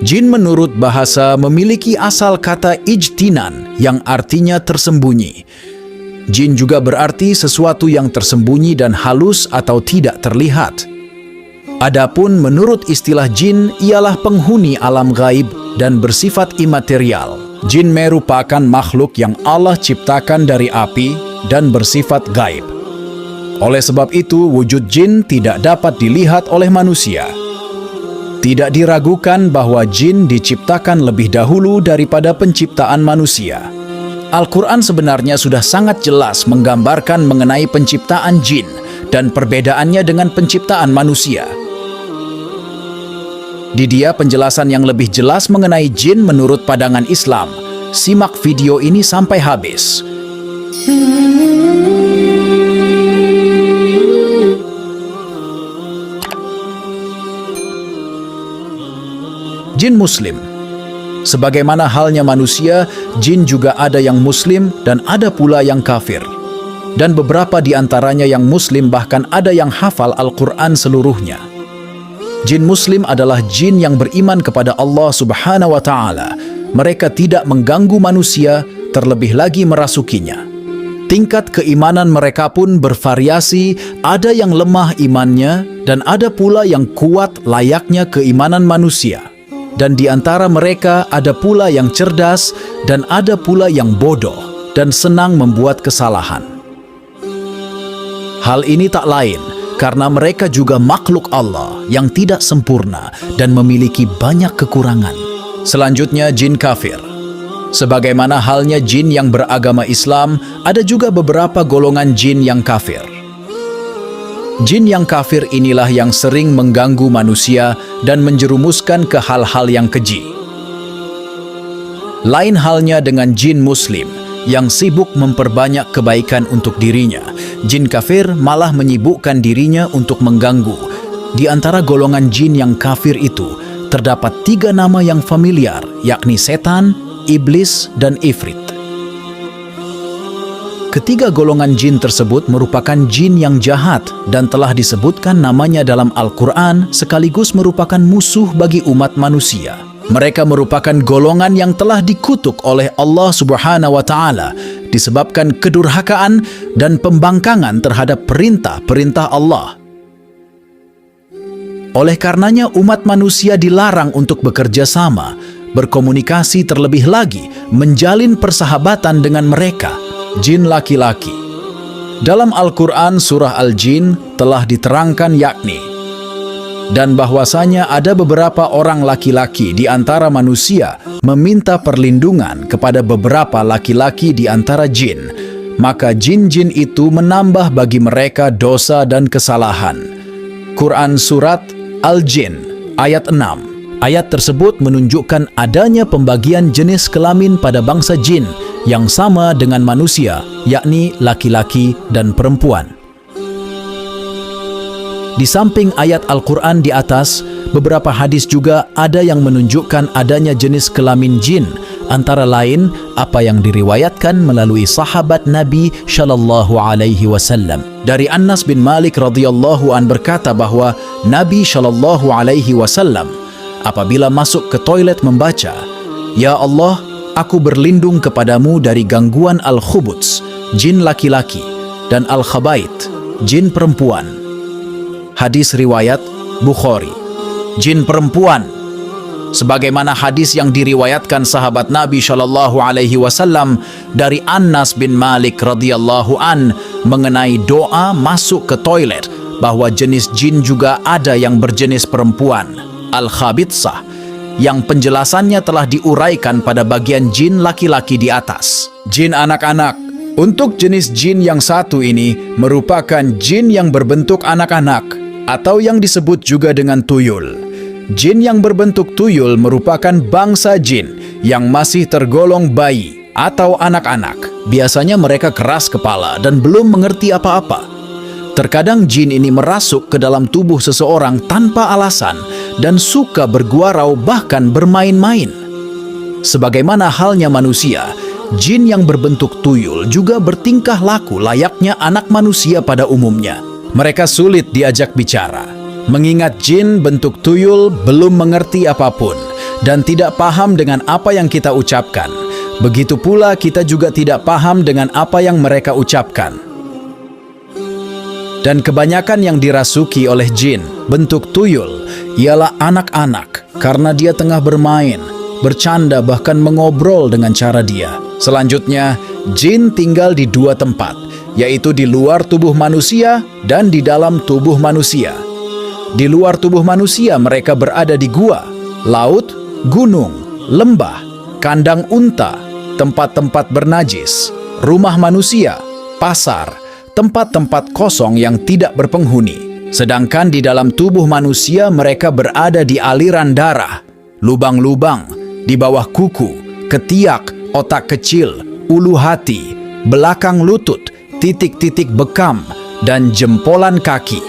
Jin menurut bahasa memiliki asal kata ijtinan yang artinya tersembunyi. Jin juga berarti sesuatu yang tersembunyi dan halus atau tidak terlihat. Adapun menurut istilah jin ialah penghuni alam gaib dan bersifat imaterial. Jin merupakan makhluk yang Allah ciptakan dari api dan bersifat gaib. Oleh sebab itu, wujud jin tidak dapat dilihat oleh manusia. Tidak diragukan bahwa jin diciptakan lebih dahulu daripada penciptaan manusia. Al-Quran sebenarnya sudah sangat jelas menggambarkan mengenai penciptaan jin dan perbedaannya dengan penciptaan manusia. Di dia penjelasan yang lebih jelas mengenai jin menurut pandangan Islam. Simak video ini sampai habis. Jin Muslim. Sebagaimana halnya manusia, jin juga ada yang Muslim dan ada pula yang kafir. Dan beberapa di antaranya yang Muslim bahkan ada yang hafal Al-Quran seluruhnya. Jin Muslim adalah jin yang beriman kepada Allah Subhanahu wa Ta'ala. Mereka tidak mengganggu manusia, terlebih lagi merasukinya. Tingkat keimanan mereka pun bervariasi, ada yang lemah imannya dan ada pula yang kuat layaknya keimanan manusia. Dan di antara mereka ada pula yang cerdas dan ada pula yang bodoh dan senang membuat kesalahan. Hal ini tak lain karena mereka juga makhluk Allah yang tidak sempurna dan memiliki banyak kekurangan. Selanjutnya, jin kafir. Sebagaimana halnya jin yang beragama Islam, ada juga beberapa golongan jin yang kafir. Jin yang kafir inilah yang sering mengganggu manusia dan menjerumuskan ke hal-hal yang keji. Lain halnya dengan jin Muslim yang sibuk memperbanyak kebaikan untuk dirinya. Jin kafir malah menyibukkan dirinya untuk mengganggu. Di antara golongan jin yang kafir itu, terdapat 3 nama yang familiar, yakni setan, iblis, dan ifrit. Ketiga golongan jin tersebut merupakan jin yang jahat dan telah disebutkan namanya dalam Al-Quran sekaligus merupakan musuh bagi umat manusia. Mereka merupakan golongan yang telah dikutuk oleh Allah Subhanahu wa Ta'ala disebabkan kedurhakaan dan pembangkangan terhadap perintah-perintah Allah. Oleh karenanya umat manusia dilarang untuk bekerja sama, berkomunikasi terlebih lagi, menjalin persahabatan dengan mereka, jin laki-laki. Dalam Al-Quran surah Al-Jin telah diterangkan yakni, dan bahwasanya ada beberapa orang laki-laki di antara manusia meminta perlindungan kepada beberapa laki-laki di antara jin, maka jin-jin itu menambah bagi mereka dosa dan kesalahan. Quran Surat Al-Jin ayat 6. Ayat tersebut menunjukkan adanya pembagian jenis kelamin pada bangsa jin yang sama dengan manusia, yakni laki-laki dan perempuan. Di samping ayat Al-Quran di atas, beberapa hadis juga ada yang menunjukkan adanya jenis kelamin jin, antara lain apa yang diriwayatkan melalui sahabat Nabi Shallallahu Alaihi Wasallam. Dari Anas bin Malik radhiyallahu an berkata bahwa Nabi Shallallahu Alaihi Wasallam apabila masuk ke toilet membaca, "Ya Allah, aku berlindung kepadamu dari gangguan al-khubuts, jin laki-laki, dan al-khabait, jin perempuan." Hadis riwayat Bukhari. Jin perempuan. Sebagaimana hadis yang diriwayatkan sahabat Nabi Shallallahu Alaihi Wasallam dari Anas bin Malik radhiyallahu an mengenai doa masuk ke toilet, bahwa jenis jin juga ada yang berjenis perempuan, al-khabitsah, yang penjelasannya telah diuraikan pada bagian jin laki-laki di atas. Jin anak-anak. Untuk jenis jin yang satu ini merupakan jin yang berbentuk anak-anak atau yang disebut juga dengan tuyul. Jin yang berbentuk tuyul merupakan bangsa jin yang masih tergolong bayi atau anak-anak. Biasanya mereka keras kepala dan belum mengerti apa-apa. Terkadang jin ini merasuk ke dalam tubuh seseorang tanpa alasan dan suka bergurau bahkan bermain-main. Sebagaimana halnya manusia, jin yang berbentuk tuyul juga bertingkah laku layaknya anak manusia pada umumnya. Mereka sulit diajak bicara. Mengingat jin bentuk tuyul belum mengerti apapun dan tidak paham dengan apa yang kita ucapkan, begitu pula kita juga tidak paham dengan apa yang mereka ucapkan. Dan kebanyakan yang dirasuki oleh jin bentuk tuyul ialah anak-anak karena dia tengah bermain, bercanda, bahkan mengobrol dengan cara dia. Selanjutnya, jin tinggal di dua tempat, yaitu di luar tubuh manusia dan di dalam tubuh manusia. Di luar tubuh manusia mereka berada di gua, laut, gunung, lembah, kandang unta, tempat-tempat bernajis, rumah manusia, pasar, tempat-tempat kosong yang tidak berpenghuni. Sedangkan di dalam tubuh manusia mereka berada di aliran darah, lubang-lubang, di bawah kuku, ketiak, otak kecil, ulu hati, belakang lutut, titik-titik bekam, dan jempolan kaki.